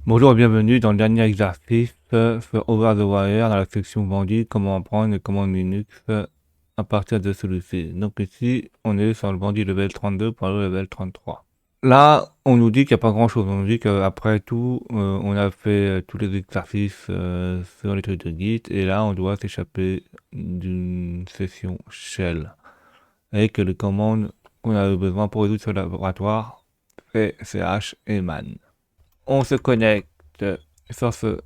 Bonjour et bienvenue dans le dernier exercice sur Over the Wire dans la section bandit, comment apprendre et comment Linux à partir de celui-ci. Donc ici, on est sur le bandit level 32 pour le level 33. Là, on nous dit qu'il n'y a pas grand-chose. On nous dit qu'après tout, on a fait tous les exercices sur les trucs de Git et là, on doit s'échapper d'une session shell et que les commandes qu'on a besoin pour résoudre ce laboratoire, c'est ch et man. On se connecte sur ce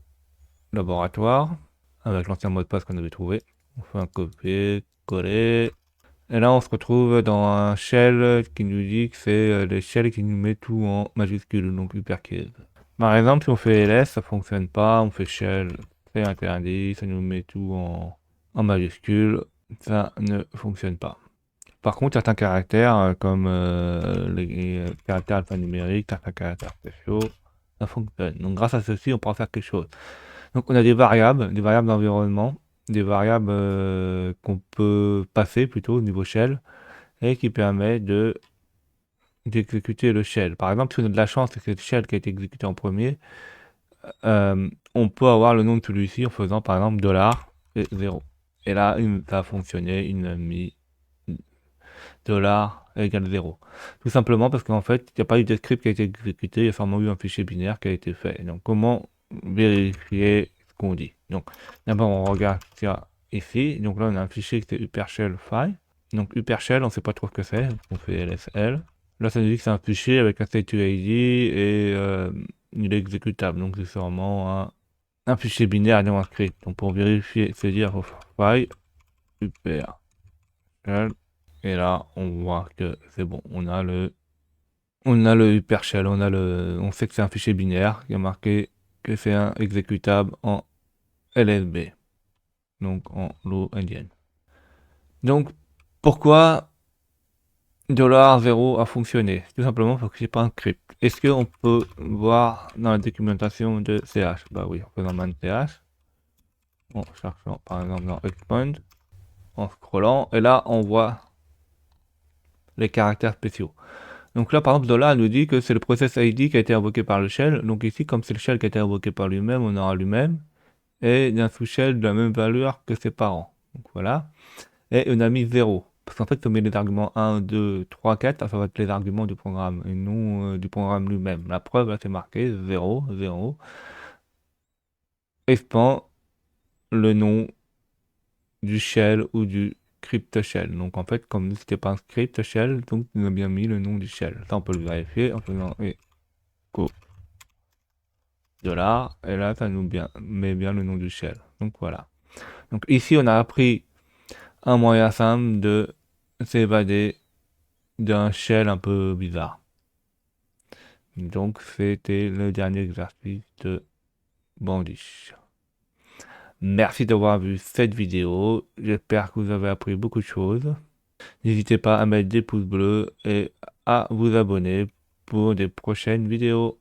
laboratoire avec l'ancien mot de passe qu'on avait trouvé. On fait un copier, coller. Et là, on se retrouve dans un shell qui nous dit que c'est le shell qui nous met tout en majuscule, donc hypercase. Par exemple, si on fait ls, ça fonctionne pas. On fait shell, c'est interdit, ça nous met tout en majuscule. Ça ne fonctionne pas. Par contre, certains caractères, comme les caractères alphanumériques, certains caractères spéciaux, ça fonctionne. Donc grâce à ceci, on pourra faire quelque chose. Donc on a des variables d'environnement, des variables qu'on peut passer plutôt au niveau shell, et qui permet d'exécuter le shell. Par exemple, si on a de la chance et que c'est le shell qui a été exécuté en premier, on peut avoir le nom de celui-ci en faisant par exemple $, et 0. Et là, ça a fonctionné, il a mis $, égale 0. Tout simplement parce qu'en fait, il n'y a pas eu de script qui a été exécuté, il y a seulement eu un fichier binaire qui a été fait. Donc, comment vérifier ce qu'on dit? Donc, d'abord, on regarde ici. Donc là, on a un fichier qui est UperShell file. Donc, UperShell, on ne sait pas trop ce que c'est. On fait LSL. Là, ça nous dit que c'est un fichier avec un state ID et il est exécutable. Donc, c'est sûrement un fichier binaire et non un script. Donc, pour vérifier, c'est dire file UperShell. Et là, on voit que c'est bon. On a le hypershell, on sait que c'est un fichier binaire qui a marqué que c'est un exécutable en LSB, donc en low endian. Donc, pourquoi $0 a fonctionné? Tout simplement parce que c'est pas un script. Est-ce qu'on peut voir dans la documentation de CH? Bah oui, en faisant man CH, en cherchant par exemple dans expand, en scrollant, et là on voit les caractères spéciaux. Donc là, par exemple, $, nous dit que c'est le process ID qui a été invoqué par le shell. Donc ici, comme c'est le shell qui a été invoqué par lui-même, on aura lui-même et d'un sous-shell de la même valeur que ses parents. Donc voilà. Et on a mis 0. Parce qu'en fait, on met les arguments 1, 2, 3, 4, ça va être les arguments du programme et non du programme lui-même. La preuve, là, c'est marqué 0, 0. Expand le nom du shell ou du script shell. Donc en fait, comme c'était pas un script shell, donc on a bien mis le nom du shell. Ça, on peut le vérifier en faisant echo $, et là ça nous met bien le nom du shell. Donc voilà. Donc ici on a appris un moyen simple de s'évader d'un shell un peu bizarre. Donc c'était le dernier exercice de Bandish. Merci d'avoir vu cette vidéo. J'espère que vous avez appris beaucoup de choses. N'hésitez pas à mettre des pouces bleus et à vous abonner pour des prochaines vidéos.